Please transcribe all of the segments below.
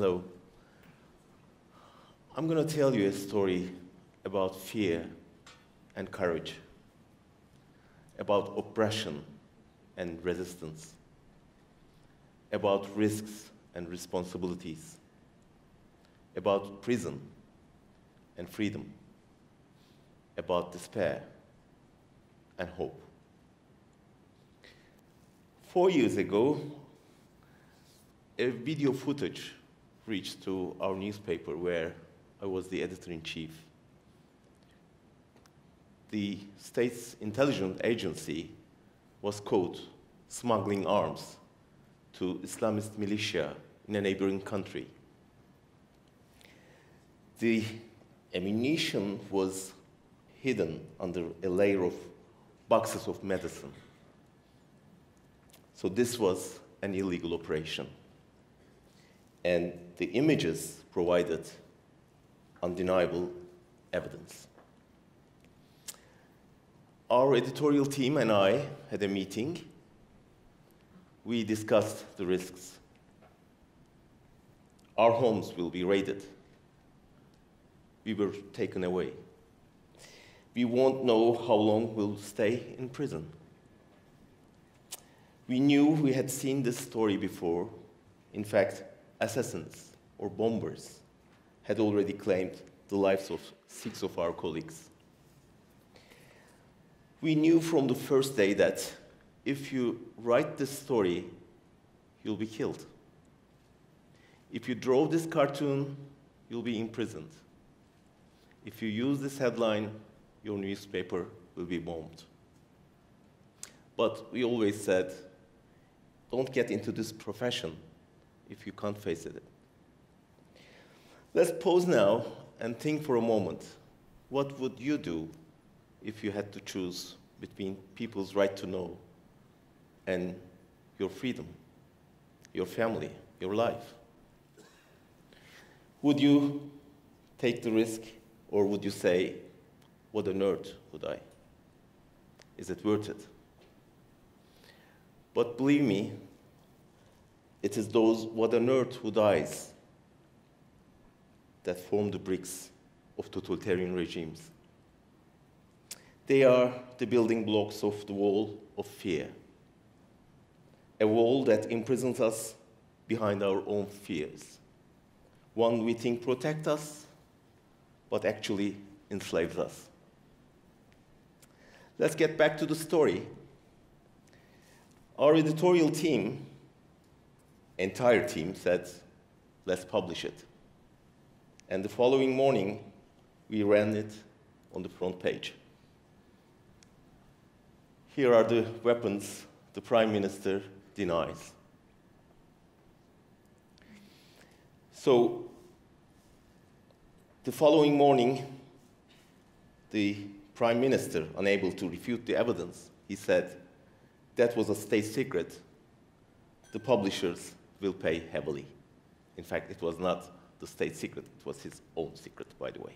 Hello. I'm going to tell you a story about fear and courage, about oppression and resistance, about risks and responsibilities, about prison and freedom, about despair and hope. 4 years ago, a video footage reached to our newspaper where I was the editor-in-chief. The state's intelligence agency was caught smuggling arms to Islamist militia in a neighboring country. The ammunition was hidden under a layer of boxes of medicine. So this was an illegal operation. And the images provided undeniable evidence. Our editorial team and I had a meeting. We discussed the risks. Our homes will be raided. We were taken away. We won't know how long we'll stay in prison. We knew we had seen this story before. In fact, assassins or bombers had already claimed the lives of 6 of our colleagues. We knew from the first day that if you write this story, you'll be killed. If you draw this cartoon, you'll be imprisoned. If you use this headline, your newspaper will be bombed. But we always said, don't get into this profession if you can't face it. Let's pause now and think for a moment. What would you do if you had to choose between people's right to know and your freedom, your family, your life? Would you take the risk, or would you say, what on earth would I? Is it worth it? But believe me, it is those what on earth who dies that form the bricks of totalitarian regimes. They are the building blocks of the wall of fear, a wall that imprisons us behind our own fears, one we think protects us, but actually enslaves us. Let's get back to the story. Our editorial team, entire team, said, let's publish it. And the following morning, we ran it on the front page. Here are the weapons the Prime Minister denies. So, the following morning, the Prime Minister, unable to refute the evidence, he said, that was a state secret. The publishers will pay heavily. In fact, it was not the state secret, it was his own secret, by the way.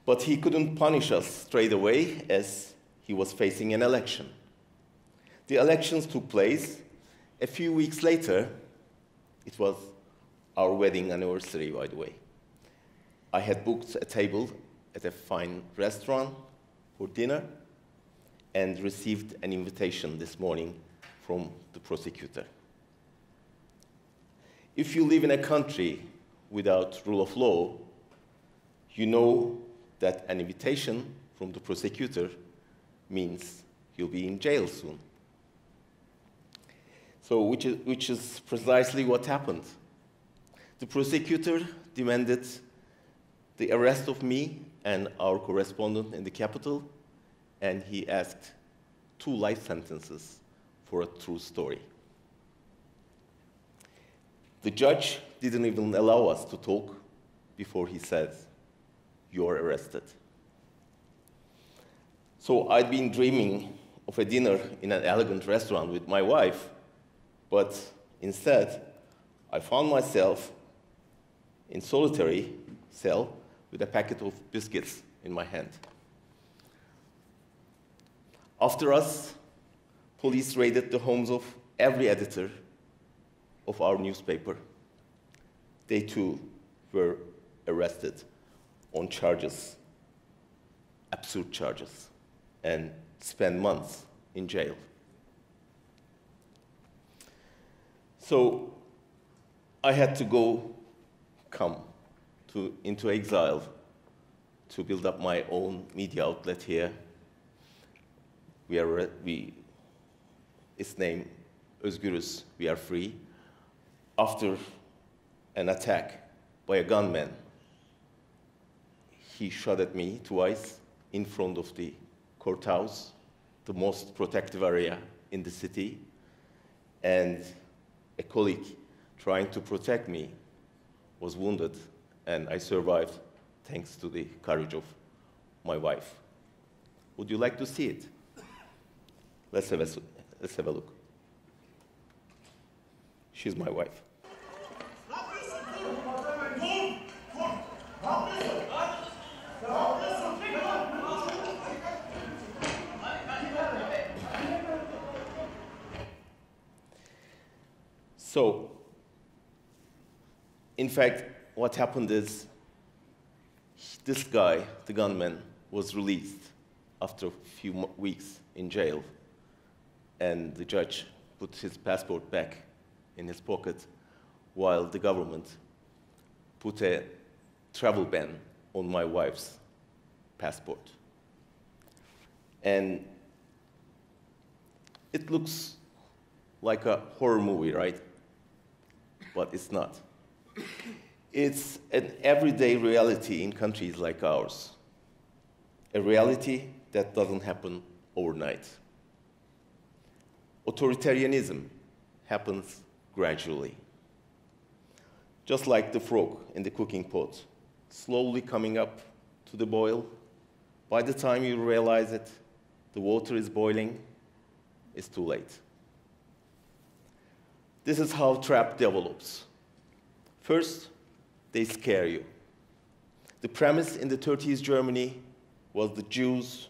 But he couldn't punish us straight away as he was facing an election. The elections took place. A few weeks later, it was our wedding anniversary, by the way. I had booked a table at a fine restaurant for dinner and received an invitation this morning from the prosecutor. If you live in a country without rule of law, you know that an invitation from the prosecutor means you'll be in jail soon. So, which is precisely what happened. The prosecutor demanded the arrest of me and our correspondent in the capital, and he asked 2 life sentences for a true story. The judge didn't even allow us to talk before he said, "You're arrested." So I'd been dreaming of a dinner in an elegant restaurant with my wife, but instead, I found myself in solitary cell with a packet of biscuits in my hand. After us, police raided the homes of every editor of our newspaper. they too were arrested on charges, absurd charges, and spent months in jail. So I had to come into exile to build up my own media outlet here. Its name, Özgürüz, We Are Free, after an attack by a gunman. He shot at me twice in front of the courthouse, the most protective area in the city, and a colleague trying to protect me was wounded, and I survived thanks to the courage of my wife. Would you like to see it? Let's have a look. She's my wife. So, in fact, what happened is this guy, the gunman, was released after a few weeks in jail, and the judge put his passport back in his pocket while the government put a travel ban on my wife's passport. And it looks like a horror movie, right? But it's not. It's an everyday reality in countries like ours, a reality that doesn't happen overnight. Authoritarianism happens gradually, just like the frog in the cooking pot, slowly coming up to the boil. By the time you realize it, the water is boiling, it's too late. This is how trap develops. First, they scare you. The premise in the 30s Germany was the Jews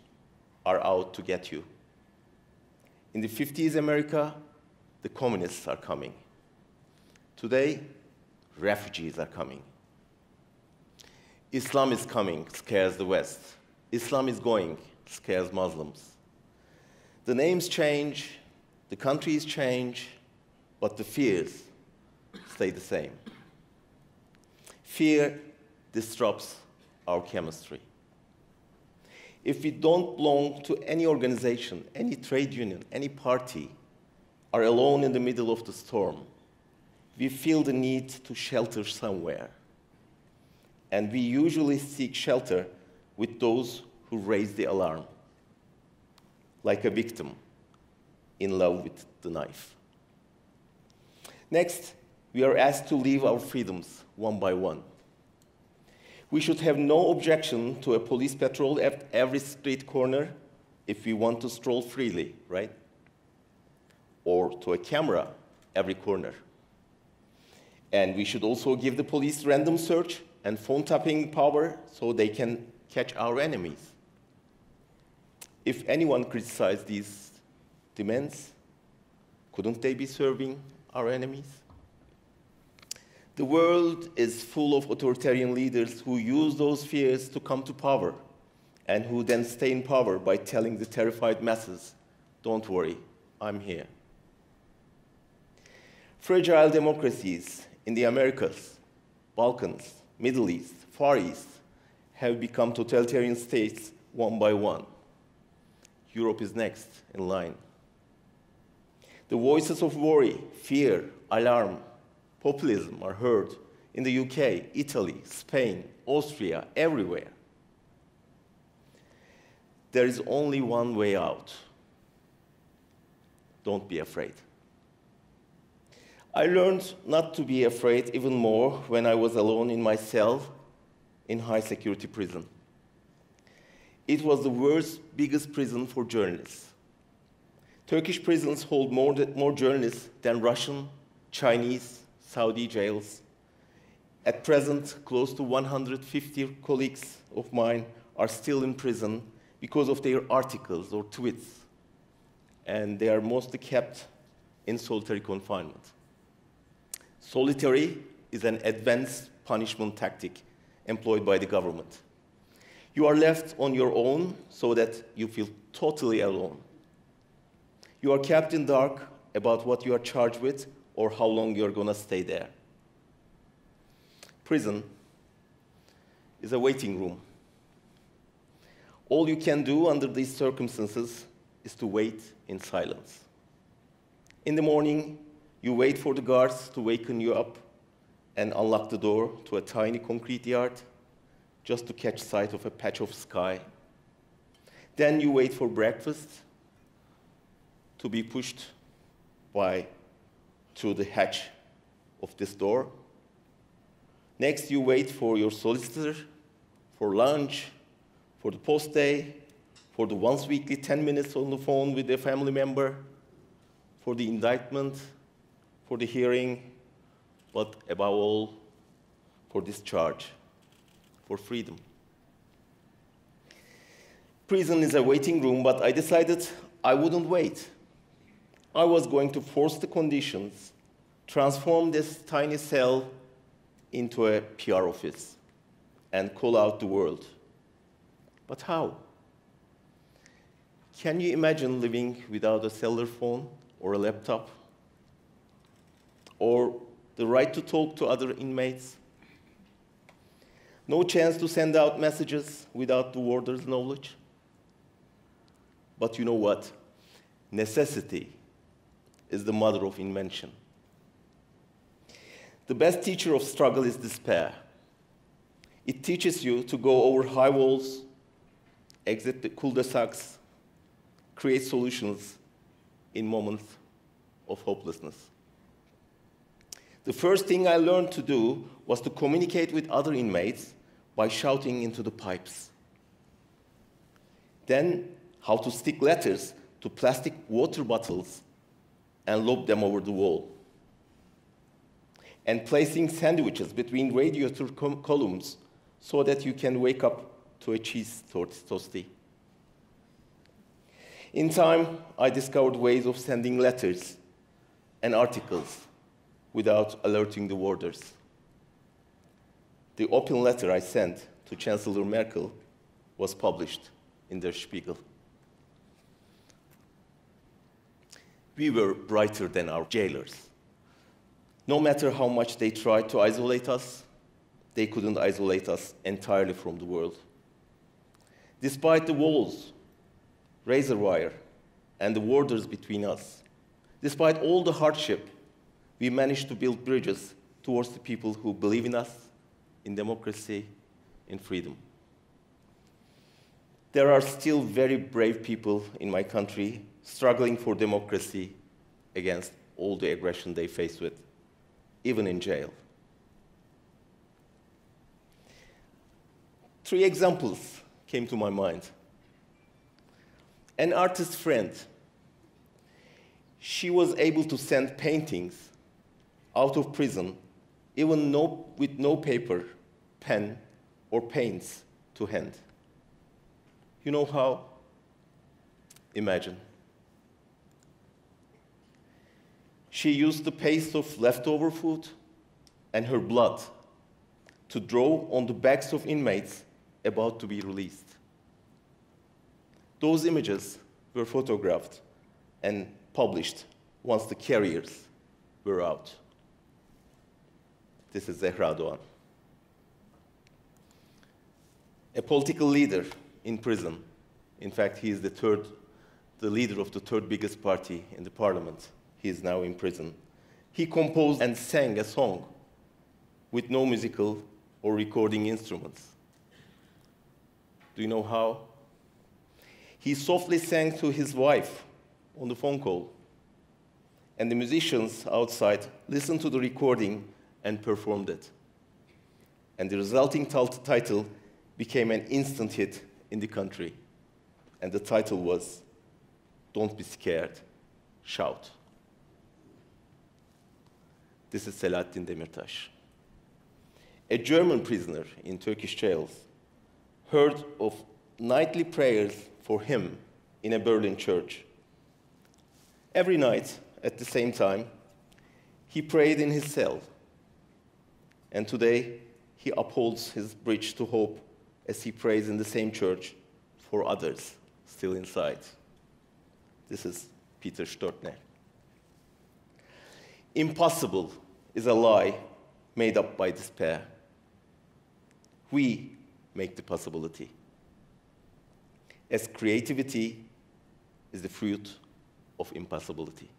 are out to get you. In the 50s America, the communists are coming. Today, refugees are coming. Islam is coming, scares the West. Islam is going, scares Muslims. The names change, the countries change, but the fears stay the same. Fear disrupts our chemistry. If we don't belong to any organization, any trade union, any party, are alone in the middle of the storm, we feel the need to shelter somewhere. And we usually seek shelter with those who raise the alarm, like a victim in love with the knife. Next, we are asked to leave our freedoms one by one. We should have no objection to a police patrol at every street corner if we want to stroll freely, right? Or to a camera every corner. And we should also give the police random search and phone tapping power so they can catch our enemies. If anyone criticized these demands, couldn't they be serving our enemies? The world is full of authoritarian leaders who use those fears to come to power and who then stay in power by telling the terrified masses, don't worry, I'm here. Fragile democracies in the Americas, Balkans, Middle East, Far East have become totalitarian states one by one. Europe is next in line. The voices of worry, fear, alarm, populism are heard in the UK, Italy, Spain, Austria, everywhere. There is only one way out. Don't be afraid. I learned not to be afraid even more when I was alone in my cell in high-security prison. It was the world's biggest prison for journalists. Turkish prisons hold more journalists than Russian, Chinese, Saudi jails. At present, close to 150 colleagues of mine are still in prison because of their articles or tweets, and they are mostly kept in solitary confinement. Solitary is an advanced punishment tactic employed by the government. You are left on your own so that you feel totally alone. You are kept in dark about what you are charged with or how long you're going to stay there. Prison is a waiting room. All you can do under these circumstances is to wait in silence. In the morning, you wait for the guards to waken you up and unlock the door to a tiny concrete yard just to catch sight of a patch of sky. Then you wait for breakfast to be pushed through the hatch of this door. Next, you wait for your solicitor, for lunch, for the post day, for the once weekly 10 minutes on the phone with a family member, for the indictment, for the hearing, but above all, for discharge, for freedom. Prison is a waiting room, but I decided I wouldn't wait. I was going to force the conditions, transform this tiny cell into a PR office, and call out the world. But how? Can you imagine living without a cellular phone or a laptop? Or the right to talk to other inmates? No chance to send out messages without the warder's knowledge? But you know what? Necessity is the mother of invention. The best teacher of struggle is despair. It teaches you to go over high walls, exit the cul-de-sacs, create solutions in moments of hopelessness. The first thing I learned to do was to communicate with other inmates by shouting into the pipes. Then, how to stick letters to plastic water bottles and lob them over the wall. And placing sandwiches between radiator columns so that you can wake up to a cheese toastie. In time, I discovered ways of sending letters and articles without alerting the warders. The open letter I sent to Chancellor Merkel was published in Der Spiegel. We were brighter than our jailers. No matter how much they tried to isolate us, they couldn't isolate us entirely from the world. Despite the walls, razor wire, and the warders between us, despite all the hardship, we managed to build bridges towards the people who believe in us, in democracy, in freedom. There are still very brave people in my country struggling for democracy against all the aggression they face with, even in jail. 3 examples came to my mind. An artist friend, she was able to send paintings out of prison, even with no paper, pen, or paints to hand. You know how? Imagine. She used the paste of leftover food and her blood to draw on the backs of inmates about to be released. Those images were photographed and published once the carriers were out. This is Zehra Doğan. A political leader in prison. In fact, he is the leader of the 3rd biggest party in the parliament. He is now in prison. He composed and sang a song with no musical or recording instruments. Do you know how? He softly sang to his wife on the phone call, and the musicians outside listened to the recording and performed it. And the resulting title became an instant hit in the country. And the title was, "Don't Be Scared, Shout." This is Selahattin Demirtas. A German prisoner in Turkish jails heard of nightly prayers for him in a Berlin church. Every night, at the same time, he prayed in his cell. And today, he upholds his bridge to hope as he prays in the same church for others still inside. This is Peter Störtner. Impossible is a lie made up by despair. We make the possibility. As creativity is the fruit of impossibility.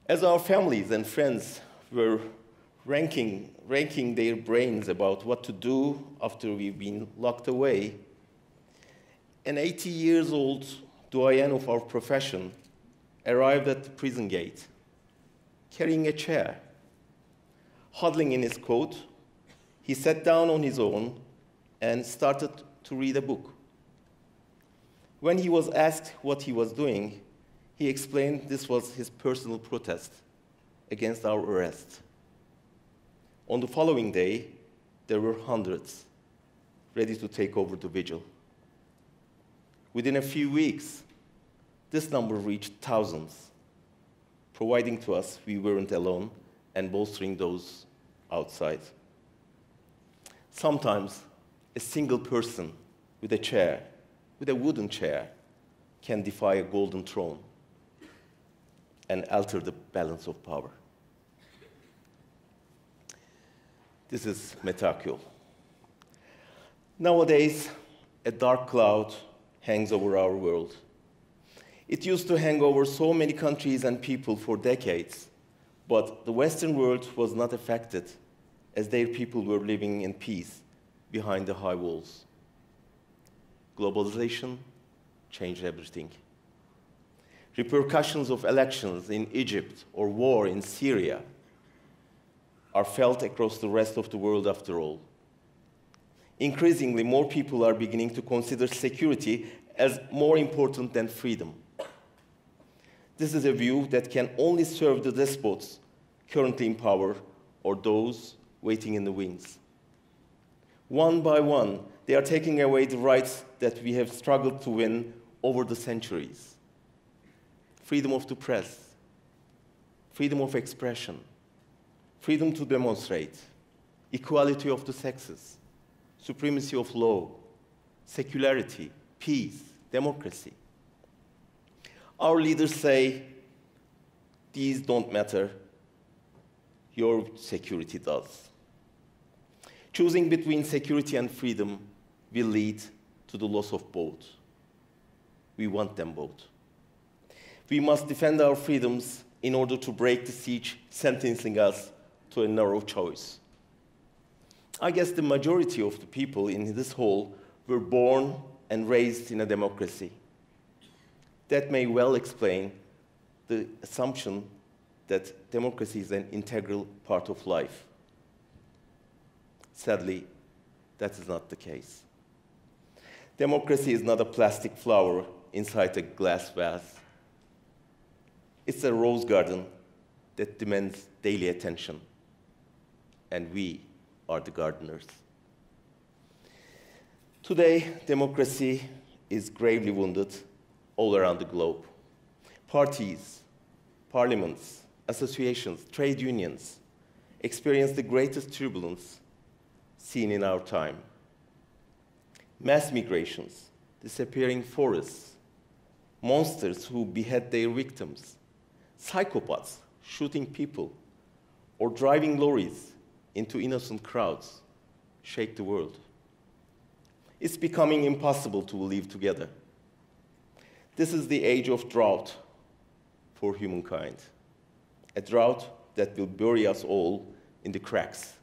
As our families and friends were ranking their brains about what to do after we've been locked away, an 80-year-old doyen of our profession arrived at the prison gate, carrying a chair. Huddling in his coat, he sat down on his own and started to read a book. When he was asked what he was doing, he explained this was his personal protest against our arrest. On the following day, there were hundreds ready to take over the vigil. Within a few weeks, this number reached thousands, providing to us we weren't alone and bolstering those outside. Sometimes, a single person with a chair, with a wooden chair, can defy a golden throne and alter the balance of power. This is Metacule. Nowadays, a dark cloud hangs over our world. It used to hang over so many countries and people for decades, but the Western world was not affected, as their people were living in peace behind the high walls. Globalization changed everything. Repercussions of elections in Egypt or war in Syria are felt across the rest of the world after all. Increasingly, more people are beginning to consider security as more important than freedom. This is a view that can only serve the despots currently in power or those waiting in the wings. One by one, they are taking away the rights that we have struggled to win over the centuries. Freedom of the press, freedom of expression, freedom to demonstrate, equality of the sexes, supremacy of law, secularity, peace, democracy. Our leaders say, these don't matter, your security does. Choosing between security and freedom will lead to the loss of both. We want them both. We must defend our freedoms in order to break the siege sentencing us to a narrow choice. I guess the majority of the people in this hall were born and raised in a democracy. That may well explain the assumption that democracy is an integral part of life. Sadly, that is not the case. Democracy is not a plastic flower inside a glass vase. It's a rose garden that demands daily attention, and we are the gardeners. Today, democracy is gravely wounded all around the globe. Parties, parliaments, associations, trade unions experience the greatest turbulence seen in our time. Mass migrations, disappearing forests, monsters who behead their victims, psychopaths shooting people, or driving lorries into innocent crowds shake the world. It's becoming impossible to live together. This is the age of drought for humankind, a drought that will bury us all in the cracks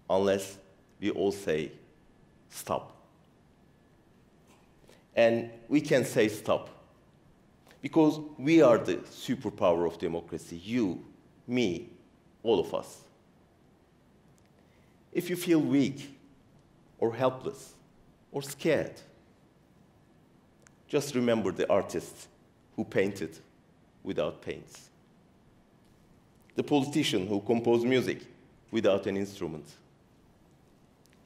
unless we all say, stop. And we can say stop because we are the superpower of democracy, you, me, all of us. If you feel weak or helpless or scared, just remember the artist who painted without paints, the politician who composed music without an instrument,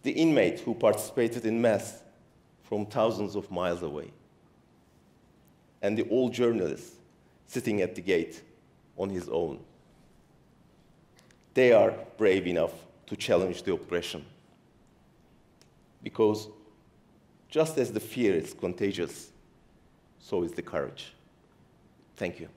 the inmate who participated in mass from thousands of miles away, and the old journalist sitting at the gate on his own. they are brave enough to challenge the oppression. Because just as the fear is contagious, so is the courage. Thank you.